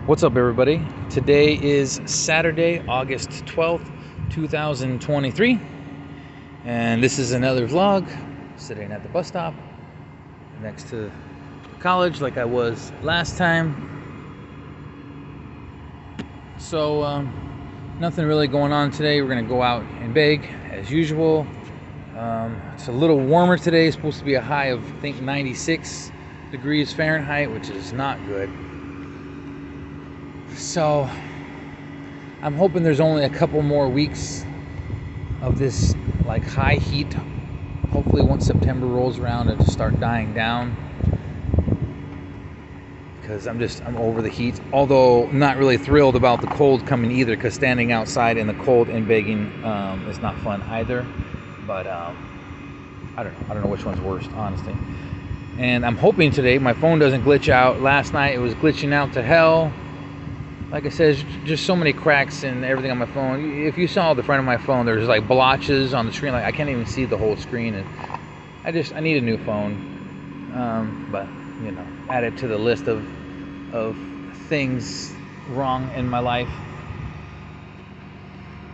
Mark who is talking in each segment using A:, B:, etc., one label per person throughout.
A: What's up, everybody? Today is Saturday, August 12th, 2023, and this is another vlog sitting at the bus stop next to college like I was last time. So nothing really going on today. We're gonna go out and bake as usual. It's a little warmer today. It's supposed to be a high of, I think, 96 degrees Fahrenheit, which is not good. So I'm hoping there's only a couple more weeks of this like high heat. Hopefully once September rolls around it'll start dying down, because I'm over the heat. Although not really thrilled about the cold coming either, because standing outside in the cold and baking is not fun either. But I don't know which one's worse, honestly. And I'm hoping today my phone doesn't glitch out. Last night it was glitching out to hell. Like I said, just so many cracks and everything on my phone. If you saw the front of my phone, there's like blotches on the screen. Like I can't even see the whole screen, and I need a new phone. But you know, add it to the list of things wrong in my life.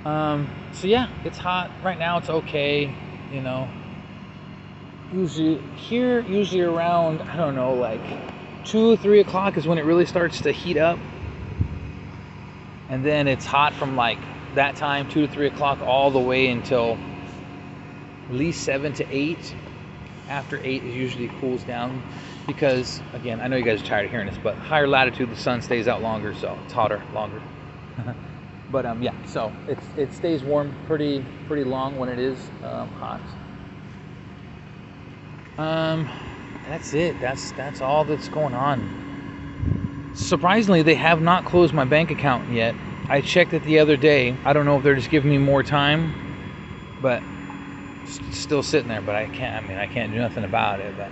A: So yeah, it's hot right now. It's okay, you know. Usually around, I don't know, like 2 or 3 o'clock is when it really starts to heat up. And then it's hot from like that time, 2 to 3 o'clock, all the way until at least 7 to 8. After 8, it usually cools down, because again, I know you guys are tired of hearing this, but higher latitude, the sun stays out longer, so it's hotter longer. But yeah, so it stays warm pretty long when it is hot. That's it. That's all that's going on. Surprisingly, they have not closed my bank account yet. I checked it the other day. I don't know if they're just giving me more time, but it's still sitting there. But I can't do nothing about it. But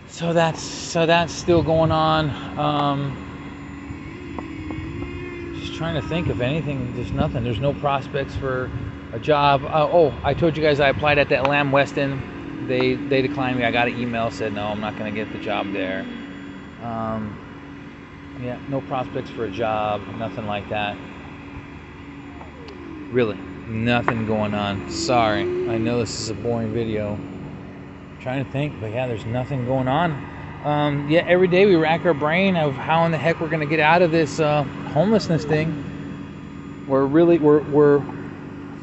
A: so that's still going on. Just trying to think of anything. There's nothing. There's no prospects for a job. Oh, I told you guys I applied at that Lamb Weston. They declined me. I got an email, said no, I'm not going to get the job there. Yeah, no prospects for a job, nothing like that. Really, nothing going on. Sorry, I know this is a boring video. I'm trying to think, but yeah, there's nothing going on. Yeah, every day we rack our brain of how in the heck we're gonna get out of this homelessness thing. We're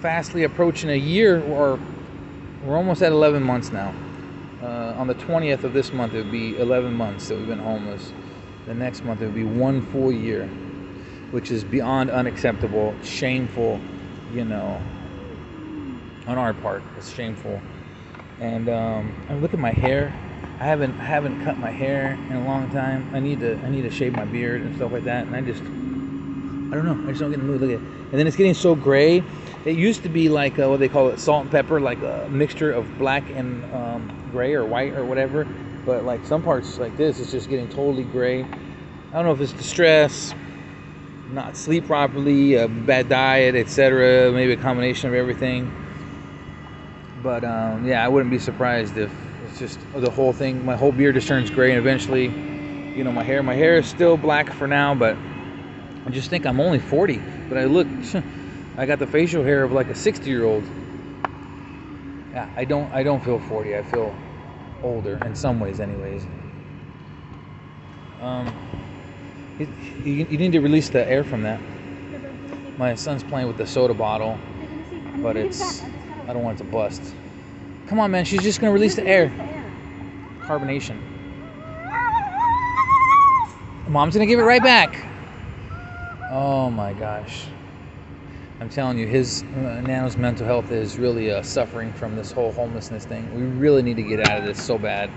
A: fastly approaching a year, or we're almost at 11 months now. On the 20th of this month, it would be 11 months that we've been homeless. The next month, it would be 1 full year, which is beyond unacceptable, shameful, you know, on our part. It's shameful. And look at my hair. I haven't cut my hair in a long time. I need to shave my beard and stuff like that. And I don't know. I just don't get in the mood. Look at it. And then it's getting so gray. It used to be like what they call it, salt and pepper, like a mixture of black and gray or white or whatever. But like some parts like this, it's just getting totally gray. I don't know if it's the stress, not sleep properly, a bad diet, etc. Maybe a combination of everything. But yeah, I wouldn't be surprised if it's just the whole thing. My whole beard just turns gray, and eventually, you know, my hair is still black for now. But I just think I'm only 40. But I got the facial hair of like a 60-year-old. Yeah, I don't feel 40. I feel older in some ways, anyways. You need to release the air from that. My son's playing with the soda bottle, but I don't want it to bust. Come on, man, she's just gonna release the air. Carbonation. Mom's gonna give it right back. Oh my gosh. I'm telling you, Nano's mental health is really suffering from this whole homelessness thing. We really need to get out of this so bad.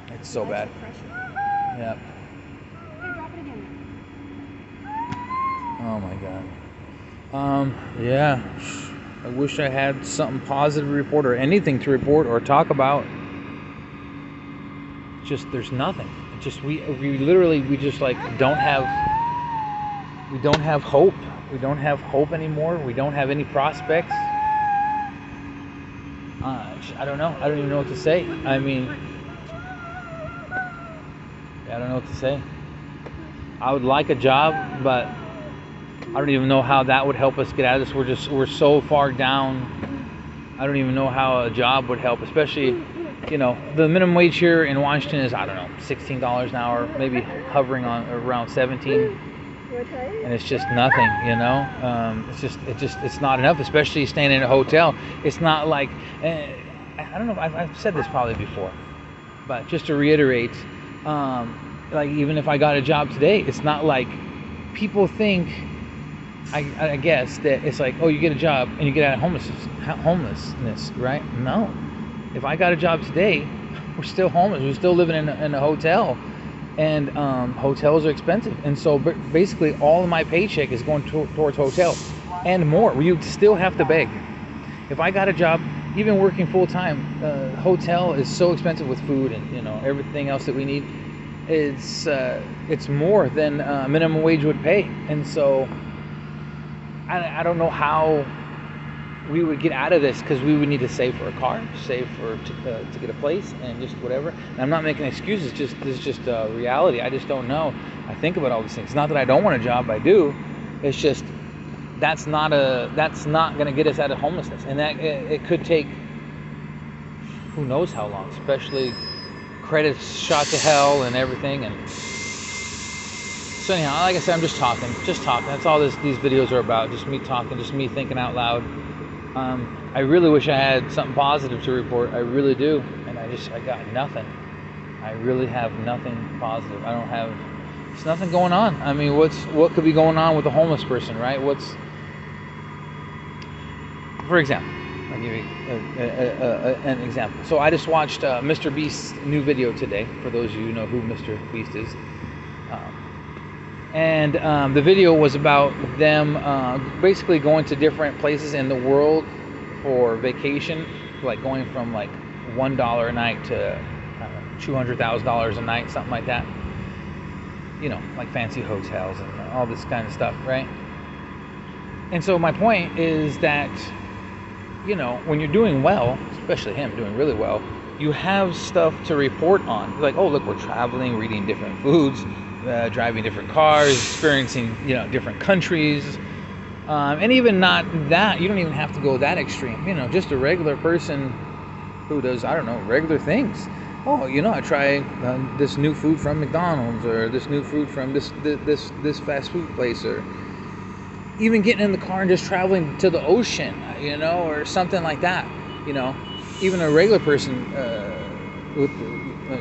A: It's so bad. Yep. Oh my God. Yeah. I wish I had something positive to report, or anything to report or talk about. Just there's nothing. Just we just like don't have hope. We don't have hope anymore. We don't have any prospects. I don't know. I don't even know what to say. I mean, I don't know what to say. I would like a job, but I don't even know how that would help us get out of this. We're so far down. I don't even know how a job would help, especially, you know, the minimum wage here in Washington is, I don't know, $16 an hour, maybe hovering on around 17. And it's just nothing, you know. It's not enough, especially staying in a hotel. It's not like, I don't know, I've said this probably before, but just to reiterate, like even if I got a job today, it's not like people think, I guess, that it's like, oh, you get a job and you get out of homelessness, right? No. If I got a job today, we're still homeless. We're still living in a hotel, and hotels are expensive. And so basically all of my paycheck is going towards hotel and more. You still have to beg. If I got a job, even working full time, hotel is so expensive with food and, you know, everything else that we need. It's more than minimum wage would pay. And so I don't know how we would get out of this, because we would need to save for a car, save for to get a place, and just whatever. And I'm not making excuses. This is just reality. I just don't know. I think about all these things. It's not that I don't want a job. I do. It's just that's not going to get us out of homelessness, and that it could take who knows how long. Especially credit shot to hell and everything. And so anyhow, like I said, I'm just talking. That's all these videos are about. Just me talking, just me thinking out loud. I really wish I had something positive to report. I really do, and I got nothing. I really have nothing positive. There's nothing going on. I mean, what could be going on with a homeless person, right? For example, I'll give you an example. So I just watched Mr. Beast's new video today, for those of you who know who Mr. Beast is. And the video was about them basically going to different places in the world for vacation, like going from like $1 a night to $200,000 a night, something like that. You know, like fancy hotels and all this kind of stuff, right? And so my point is that, you know, when you're doing well, especially him doing really well, you have stuff to report on. Like, oh, look, we're traveling, we're eating different foods, driving different cars, experiencing, you know, different countries, and even not that, you don't even have to go that extreme. You know, just a regular person who does, I don't know, regular things. Oh, you know, I try this new food from McDonald's, or this new food from this fast food place, or even getting in the car and just traveling to the ocean, you know, or something like that. You know, even a regular person with,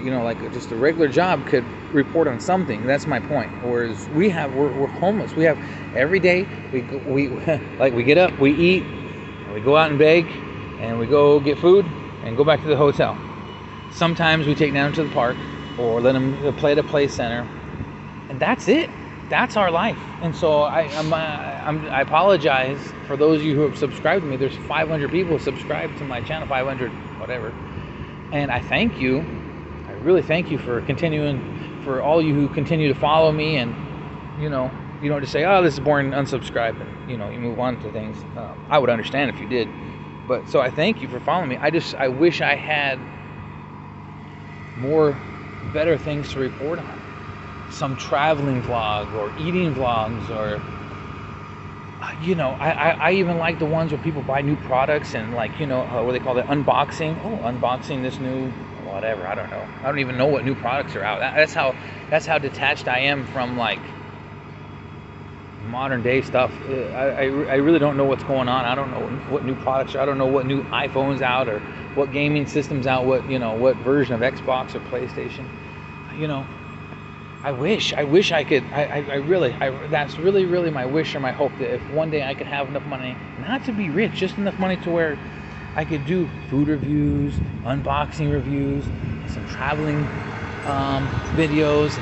A: you know, like just a regular job could report on something. That's my point. Whereas we're homeless. We have every day we like we get up, we eat, and we go out and beg, and we go get food and go back to the hotel. Sometimes we take them to the park or let them play at a play center, and that's it. That's our life. And so I apologize for those of you who have subscribed to me. There's 500 people who subscribed to my channel, 500 whatever, and I thank you. I really thank you for continuing, for all you who continue to follow me, and you don't just say, oh, this is boring, unsubscribe, and you move on to things. I would understand if you did, but so I thank you for following me. I wish I had more better things to report on. Some traveling vlog or eating vlogs, or I even like the ones where people buy new products and like what they call it, unboxing. Oh, unboxing this new whatever, I don't know. I don't even know what new products are out. That's how detached I am from like modern day stuff. I really don't know what's going on. I don't know what new products are. I don't know what new iPhone's out, or what gaming system's out, what version of Xbox or PlayStation. I wish I could. That's really my wish or my hope, that if one day I could have enough money, not to be rich, just enough money to where I could do food reviews, unboxing reviews, some traveling videos.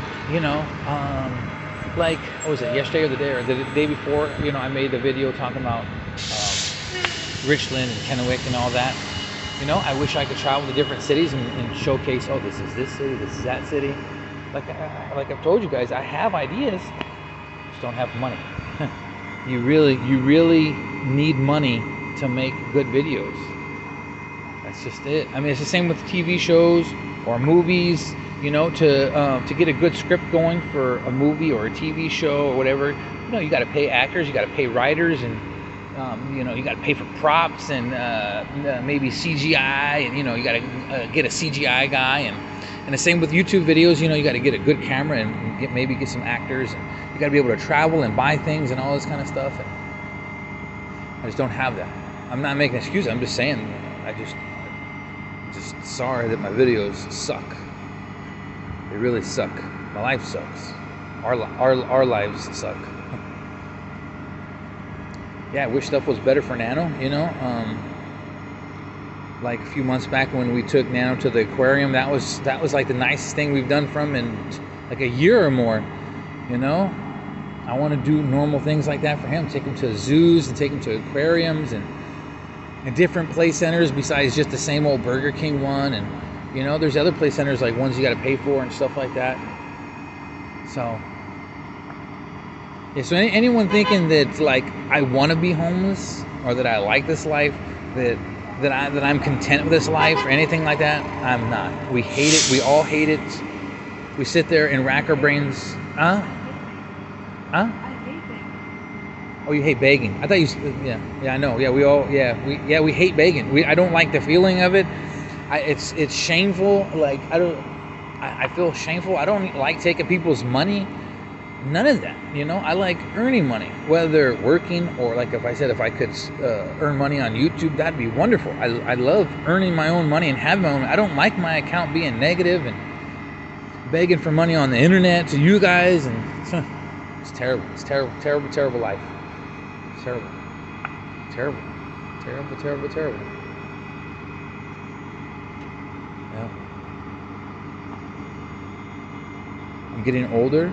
A: Like, what was it, yesterday or the day before? I made the video talking about Richland and Kennewick and all that. I wish I could travel to different cities and showcase. Oh, this is this city. This is that city. Like I've told you guys, I have ideas, just don't have money. You really need money to make good videos. That's just it. I mean, it's the same with TV shows or movies. to get a good script going for a movie or a TV show or whatever, you got to pay actors, you got to pay writers, and you got to pay for props and maybe CGI, and you got to get a CGI guy, and the same with YouTube videos. You got to get a good camera and maybe get some actors, and you got to be able to travel and buy things and all this kind of stuff. And I just don't have that. I'm not making excuses. I'm just saying, I'm just sorry that my videos suck. They really suck. My life sucks. Our lives suck. Yeah, I wish stuff was better for Nano. Like a few months back when we took Nano to the aquarium, that was like the nicest thing we've done from in like a year or more. I want to do normal things like that for him. Take him to zoos and take him to aquariums and different play centers besides just the same old Burger King one. And there's other play centers like ones you got to pay for and stuff like that. So yeah, so anyone thinking that like I want to be homeless or that I like this life, that I'm content with this life or anything like that, I'm not. We hate it. We all hate it. We sit there and rack our brains. Huh?
B: I hate begging.
A: Oh, you hate begging. I thought you. Yeah, I know. Yeah, we hate begging. I don't like the feeling of it. It's shameful. Like I feel shameful. I don't like taking people's money. None of that. I like earning money, whether working or like if I could earn money on YouTube, that'd be wonderful. I love earning my own money and having my own. I don't like my account being negative and begging for money on the internet to you guys, and it's terrible. It's terrible life. It's terrible. Yeah. I'm getting older.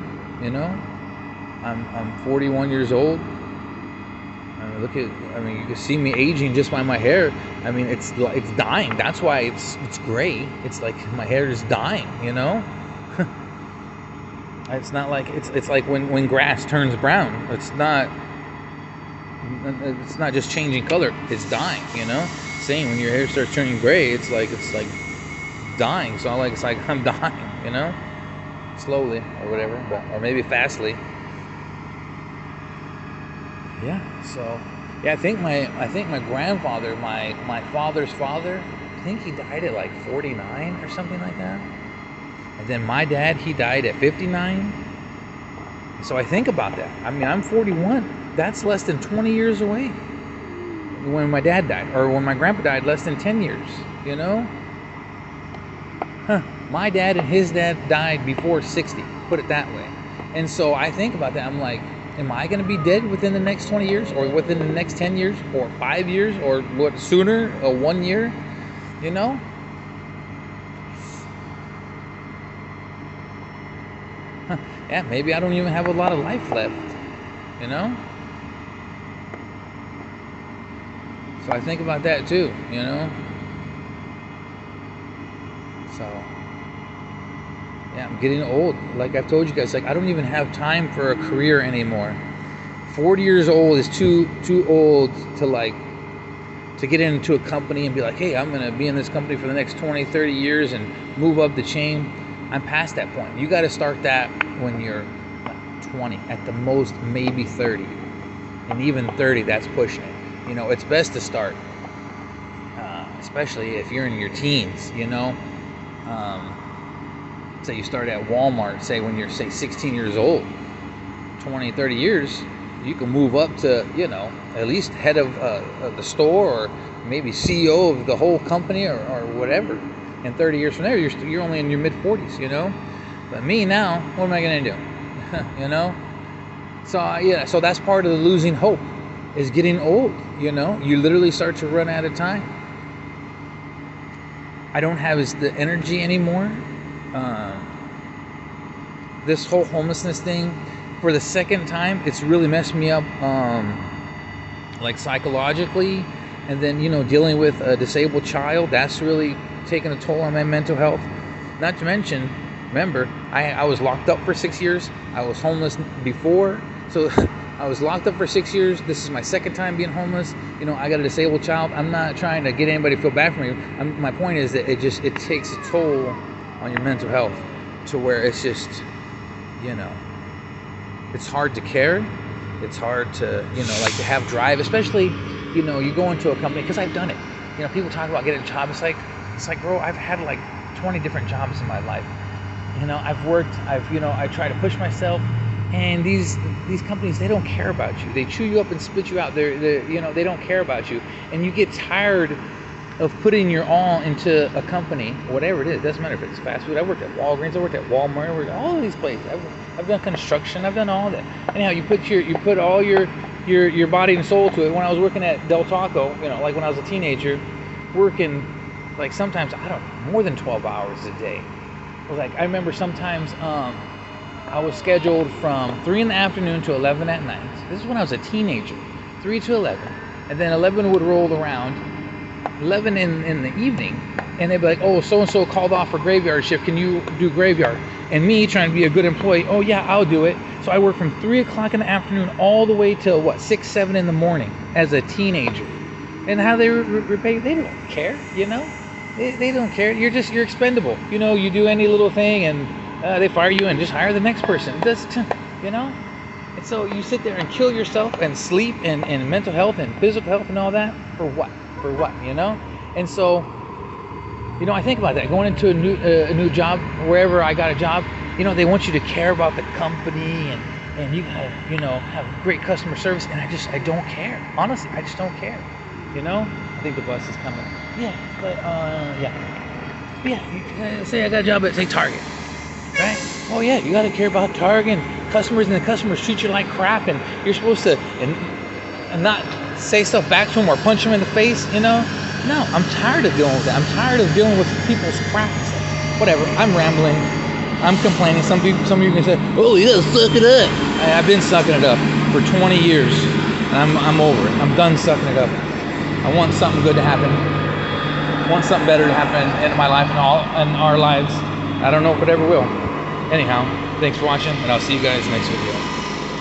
A: I'm 41 years old. You can see me aging just by my hair. It's dying. That's why it's gray. It's like my hair is dying. It's not like it's like when grass turns brown. It's not just changing color. It's dying. Same when your hair starts turning gray. It's like dying. So it's like I'm dying. Slowly or whatever, or maybe fastly. Yeah. So yeah, I think my grandfather, my father's father, I think he died at like 49 or something like that. And then my dad, he died at 59. So I think about that. I'm 41. That's less than 20 years away. When my dad died, or when my grandpa died, less than 10 years. My dad and his dad died before 60, put it that way. And so I think about that. I'm like, am I going to be dead within the next 20 years or within the next 10 years or 5 years or what sooner, or 1 year? Yeah, maybe I don't even have a lot of life left, So I think about that too, So yeah, I'm getting old. Like I've told you guys, like I don't even have time for a career anymore. 40 years old is too old to get into a company and be like, hey, I'm going to be in this company for the next 20, 30 years and move up the chain. I'm past that point. You got to start that when you're 20, at the most, maybe 30. And even 30, that's pushing it. It's best to start, especially if you're in your teens, Say you start at Walmart, say when you're, 16 years old, 20, 30 years, you can move up to, at least head of the store or maybe CEO of the whole company or whatever. And 30 years from there, you're only in your mid-40s, But me now, what am I going to do? So, so that's part of the losing hope, is getting old, You literally start to run out of time. I don't have the energy anymore. This whole homelessness thing, for the second time, it's really messed me up, like psychologically, and then dealing with a disabled child, that's really taking a toll on my mental health. Not to mention, remember, I was locked up for 6 years. I was homeless before, so I was locked up for 6 years. This is my second time being homeless. I got a disabled child. I'm not trying to get anybody to feel bad for me. My point is that it takes a toll on your mental health. to where it's just, you know, it's hard to care. It's hard to, you know, like to have drive, especially, you know, you go into a company, because I've done it. You know, people talk about getting a job. It's like, bro, I've had like 20 different jobs in my life. You know, I've worked, you know, I try to push myself, and these companies, they don't care about you. They chew you up and spit you out. They're you know, they don't care about you, and you get tired of putting your all into a company, whatever it is. It doesn't matter if it's fast food. I worked at Walgreens. I worked at Walmart. I worked at all of these places. I've done construction. I've done all that. Anyhow, you put all your body and soul to it. When I was working at Del Taco, you know, like when I was a teenager, working like sometimes, I don't know, more than 12 hours a day. Like I remember sometimes I was scheduled from 3 in the afternoon to 11 at night. This is when I was a teenager, 3 to 11, and then 11 would roll around, 11 in the evening, and they'd be like, oh, so and so called off for graveyard shift. Can you do graveyard? And me trying to be a good employee, oh yeah, I'll do it. So I worked from 3 o'clock in the afternoon all the way till what, 6, 7 in the morning as a teenager. And how they repay, they don't care, you know. They don't care. You're expendable. You know, you do any little thing and they fire you and just hire the next person. That's, you know. And so you sit there and kill yourself and sleep and mental health and physical health and all that for what? For what? You know. And so, you know, I think about that going into a new job, wherever I got a job. You know, they want you to care about the company and you gotta, you know, have great customer service. And I don't care. Honestly, I just don't care. You know. I think the bus is coming. Yeah, but say I got a job at, say, Target, right? Oh yeah, you got to care about Target and customers, and the customers treat you like crap, and you're supposed to and not say stuff back to them or punch them in the face, you know? No, I'm tired of dealing with that. I'm tired of dealing with people's crap. Whatever. I'm rambling. I'm complaining. Some of you can say, "Oh, you gotta suck it up." I've been sucking it up for 20 years, and I'm over it. I'm done sucking it up. I want something good to happen. I want something better to happen in my life and in our lives. I don't know if it ever will. Anyhow, thanks for watching, and I'll see you guys next video.